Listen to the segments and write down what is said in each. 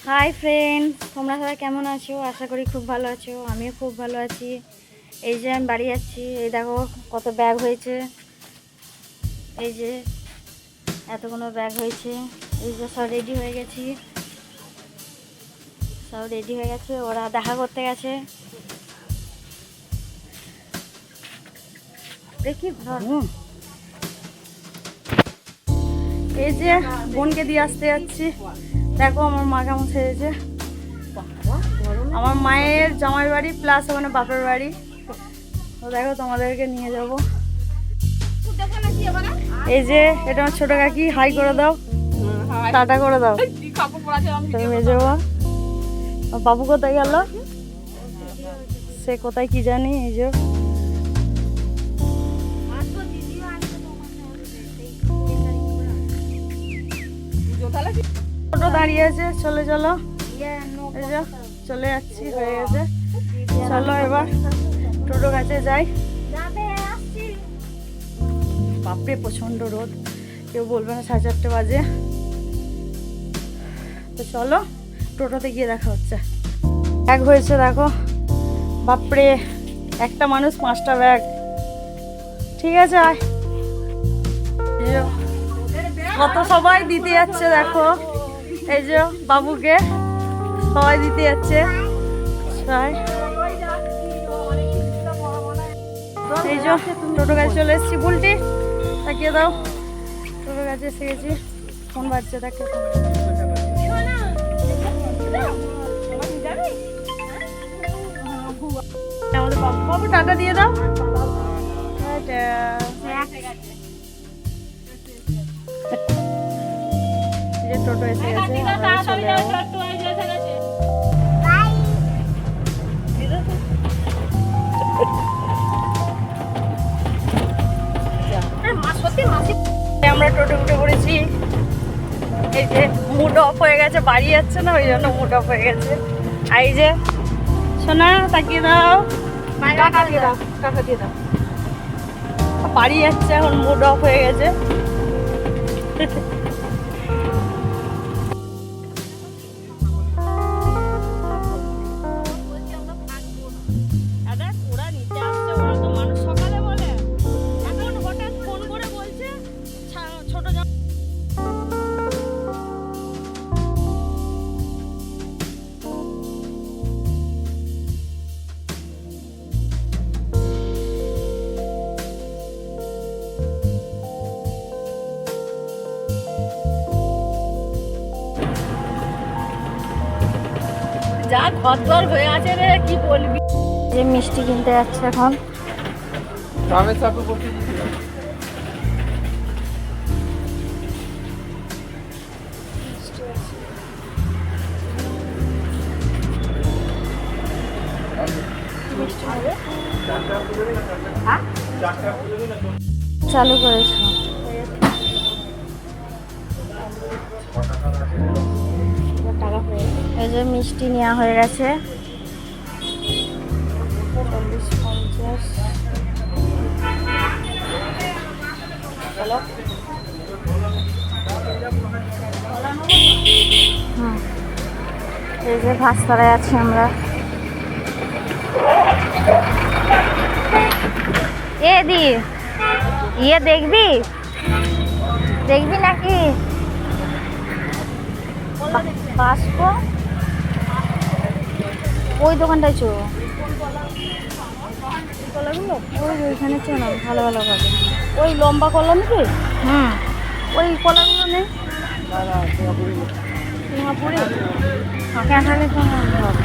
Hi friends, তোমরা সবাই কেমন আছো? আশা করি খুব ভালো আছো। আমিও খুব ভালো আছি। এই যে আমি বাড়ি যাচ্ছি। এই দেখো কত ব্যাগ হয়েছে। এই যে এতগুলো ব্যাগ হয়েছে। এই যে সব রেডি হয়ে গেছি। সব রেডি হয়ে গেছে, ওরা দেখা করতে গেছে। দেখি এই যে বোনকে দিয়ে আসতে যাচ্ছি। দেখো আমার মা কেমন সেজেছে। আমার মায়ের জামাই বাড়ি প্লাস ওখানে বাপের বাড়ি। তো দেখো তোমাদেরকে নিয়ে যাব। এই যে এটা আমার ছোট কাকি, হাই করে দাও, টাটা করে দাও। তুমি মেজে বাবু কোথায় গেল? সে কোথায় কি জানি। এই যে টোটো দাঁড়িয়ে আছে, চলে চলো। এই যে চলে যাচ্ছি, হয়ে গেছে। চলো এবার টোটো কাছে যাই। বাপরে প্রচণ্ড রোদ, কেউ বলবে না 4:30 বাজে। তো চলো টোটোতে গিয়ে দেখা হচ্ছে। ব্যাগ হয়েছে দেখো, বাপরে একটা মানুষ 5টা ব্যাগ। ঠিক আছে আয়। কত সবাই দিতে যাচ্ছে দেখো। এই যে বাবুকে সবাই দিতে যাচ্ছে। এই যে টোটো কাছে চলে এসেছি। বুলটি তাকিয়ে দাও, টোটো কাছে এসে গেছি। ফোন বাজছে, দেখো আমাদের বাবু টাটা দিয়ে দাও। টোটো এসে গেছে, চলে যাবো। আমরা টোটো উঠে পড়েছি। এই যে মুড অফ হয়ে গেছে, বাড়ি যাচ্ছে না ওই জন্য মুড অফ হয়ে গেছে। আর এই যে সোনা তাকিয়ে দাও, টাকা দিয়ে দাও, টাকা দিয়ে দাও। বাড়ি যাচ্ছে, এখন মুড অফ হয়ে গেছে। যা ঘর দর হয়ে আছে রে, কি বলবি। যে মিষ্টি কিনতে যাচ্ছে এখন। চালু করেছো? এই যে মিষ্টি নেওয়া হয়ে গেছে। 40-50। এই যে ভাস্তারায় আছি আমরা। এ দি ইয়ে দেখবি দেখবি নাকি? বাস্কো ওই দোকানটায় চো। কলাগুলো ওই ওইখানে চো না, ভালো ভালো পাবে। ওই লম্বা কলা নাকি? ওই কলাগুলো নেই। সিঙ্গাপুরি ক্যাঁঠালি তো হবে।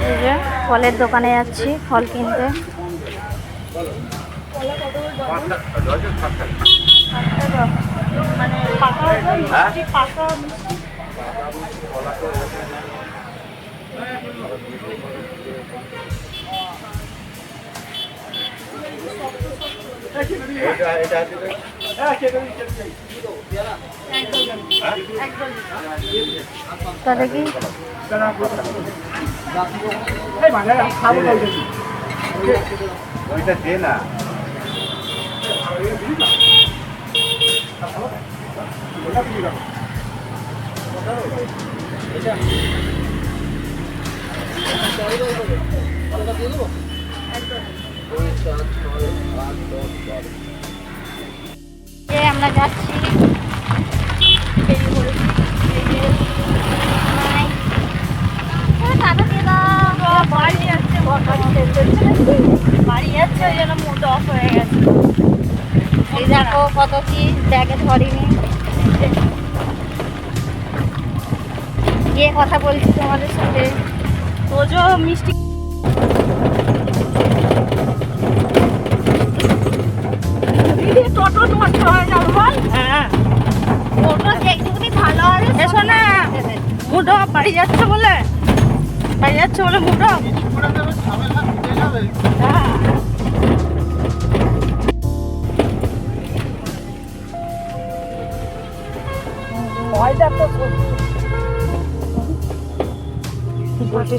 এই যে ফলের দোকানে যাচ্ছি ফল কিনতে। মানে পাকা মিষ্টি, পাকা মিষ্টি। তাহলে কি ওইটা দে না। আমরা যাচ্ছি বাড়ি যাচ্ছে ওই জন্য মুড অফ হয়ে গেছে। এই দেখো কত কি ব্যাগে ধরিনি, গিয়ে কথা বলছি তোমাদের সাথে। তোজো মিষ্টি টোটো নষ্ট হয়ে যাবে বল। হ্যাঁ টোটো যেটুকুনি ভালো হবে। এসো না, মুড অফ, বাড়ি যাচ্ছে বলে মুড অফ।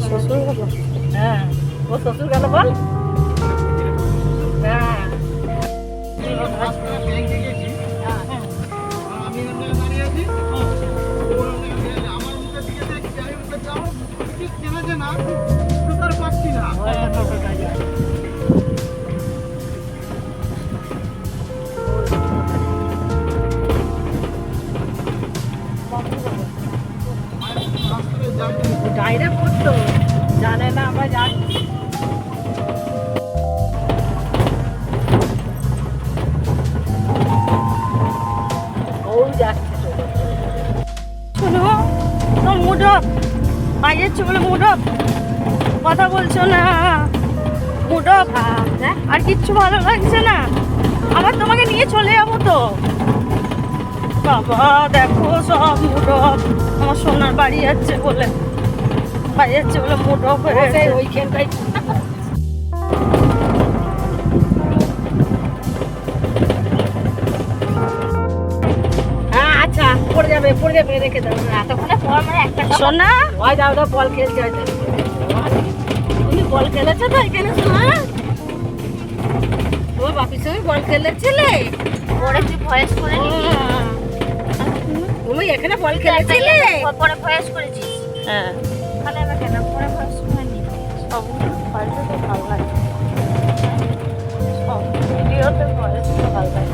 শ্বশুর গেল। হ্যাঁ ও শ্বশুর গেল বল। হ্যাঁ ডাইরেক্ট করতো, জানে না আমরা যাচ্ছি। শোনো তো মুড অফ, বাড়ি যাচ্ছে বলে মুড অফ, কথা বলছো না, মুড অফ, আর কিচ্ছু ভালো লাগছে না। আবার তোমাকে নিয়ে চলে যাবো তো। বাবা দেখো সব মুড অফ, আমার সোনার বাড়ি যাচ্ছে বলে মুড অফ হয়ে গেছে ওইখানটাই। আচ্ছা পড়ে যাবে রেখে দাও। এতক্ষণে পর মানে একটা সোনা ওই দাও বল খেলছে। তুমি বল খেলেছো তো এখানে সোনা? ও বাপির সঙ্গে বল খেলেছিলে? পরে তুই ভয়েস করে নিবি। তুমি এখানে বল খেলেছিলে? পরে ভয়েস করেছিস? হ্যাঁ তাহলে আবার কেন পরে ভয়েস করে নিবি? সব বাড়িতে তো ভালো লাগে, সব ভিডিওতে ভয়েস তো ভালো লাগে।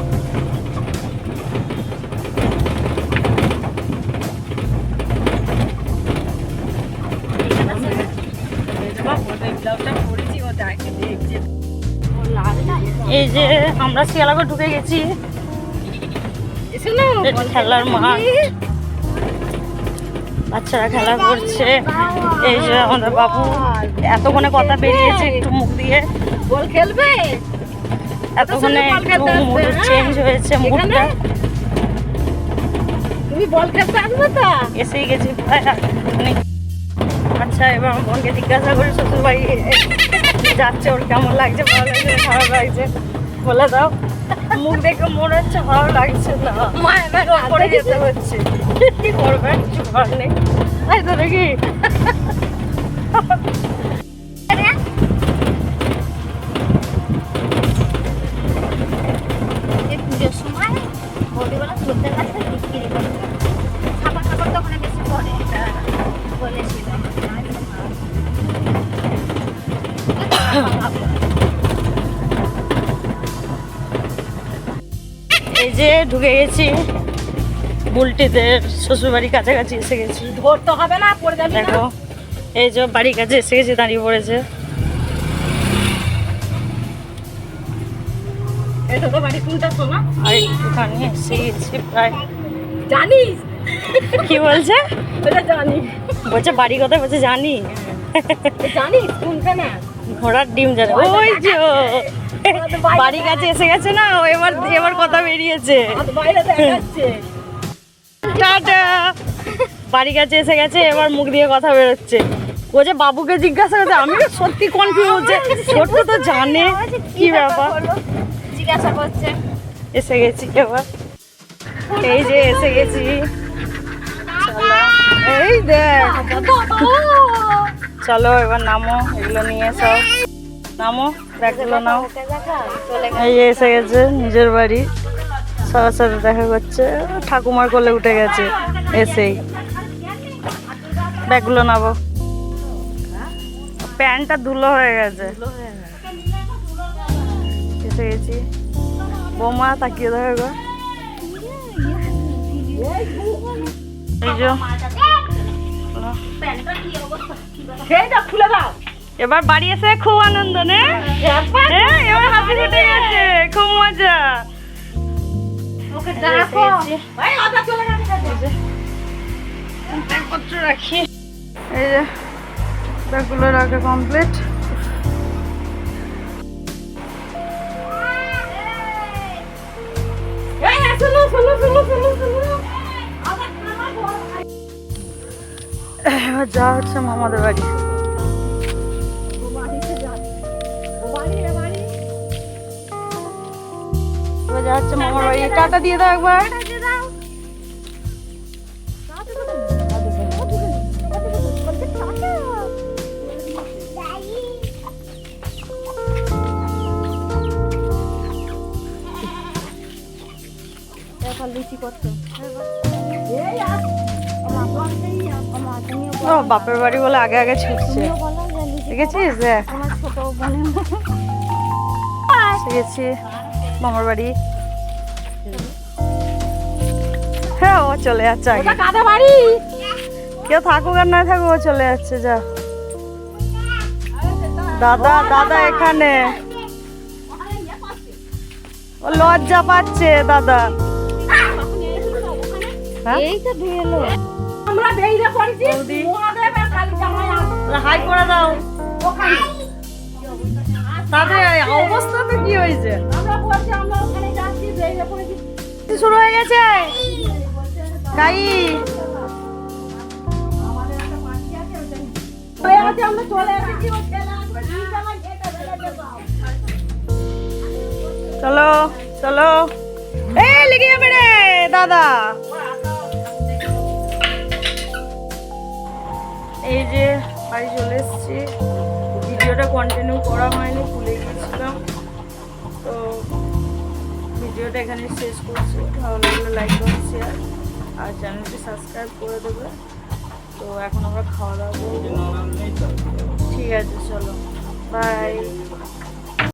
এই যে আমরা শিয়ালগড় ঢুকে গেছি, খেলার মাঠ, বাচ্চারা খেলা করছে। এই যে আমাদের বাবু এতক্ষণে কথা বেরিয়েছে একটু মুখ দিয়ে, বল খেলবে। এতক্ষণে মুড চেঞ্জ হয়েছে, মুডটা। তুমি বল খেলতে আসবে তো? এসেই গেছি প্রায়। আচ্ছা এবার আমার বোনকে জিজ্ঞাসা করি শ্বশুর বাড়ি যাচ্ছে, ওর কেমন লাগছে, ভালো লাগছে খারাপ লাগছে বলে দাও। মুখ দেখে মনে হচ্ছে ভালো লাগছে না, পরে যেতে হচ্ছে। কি করবে, কিছু করার নেই, তাই তো নাকি? পুজোর সময় ভোরবেলা চলতে গেছে বিক্রি করতে, খাবার দোকানে বেশি পড়ে বলেছিল। এই যে ঢুকে গেছি বুলটিদের শ্বশুরবাড়ির কাছাকাছি এসে গেছি। ধরতে হবে না, পড়ে যাবে। দেখো এই যে বাড়ির কাছে এসে গেছি, দাঁড়িয়ে পড়েছে। এটা তো বাড়ি কোনটা শোনা? আর একটুখানি এসে গেছি প্রায়। জানিস কি বলছে? এটা জানি বলছে বাড়ি কোথায়, বলছে জানি। জানিস কোনটা? না ঘোড়ার ডিম জানে। ওই যে বাড়ির কাছে এসে গেছে না, এবার কথা বেরিয়েছে। টাটা, বাড়ির কাছে এসে গেছে, এবার মুখ দিয়ে কথা বেরোচ্ছে। ও যে বাবুকে জিজ্ঞাসা করছে, আমি তো সত্যি কনফিউজ, ছোট্ট তো জানে কি ব্যাপার, জিজ্ঞাসা করছে। এসে গেছি এবার, এই যে এসে গেছি। এই দেখ, চলো এবার নামো, এগুলো নিয়ে সব নামো, ব্যাগগুলো নাও। এই যে এসে গেছে নিজের বাড়ি, সবার সাথে দেখা করছে, ঠাকুমার কোলে উঠে গেছে এসেই। ব্যাগগুলো নেবো, প্যান্টটা ধুলো হয়ে গেছে। এসে গেছি। বৌমা তাকিয়ে দেখো গো, এই যে খুলে দাও। এবার বাড়ি এসে খুব আনন্দ নে, এবার হাসি ফুটে গেছে, খুব মজা। রাখি এই যে ব্যাগগুলো রাখা কমপ্লিট। এবার যা হচ্ছে মামাদের বাড়ি। এবার যা হচ্ছে মামার বাড়ি। টাটা দিয়ে দাও একবার। ও বাপের বাড়ি বলে আগে আগে ছুটছে, দেখেছিস? গেছি মামার বাড়ি। হ্যাঁ ও চলে যাচ্ছে আগে। কাদের বাড়ি? কেউ থাকুক আর না থাকুক, ও চলে যাচ্ছে। যা দাদা, দাদা এখানে। ও লজ্জা পাচ্ছে দাদা। হাই করে দাও। তাদের অবস্থাটা কি হয়েছে? শুরু হয়ে গেছে গাই। চলো চলো, এই লেগে যাবে রে দাদা। এই যে বাড়ি চলে এসেছি। ভিডিওটা কন্টিনিউ করা হয়নি, ভুলে গিয়েছিলাম। তো ভিডিওটা এখানে শেষ করছি। ভালো লাগলে লাইক করুন, শেয়ার আর চ্যানেলটি সাবস্ক্রাইব করে দেবে। তো এখন আমরা খাওয়া দাওয়া করবো। ঠিক আছে, চলো বাই।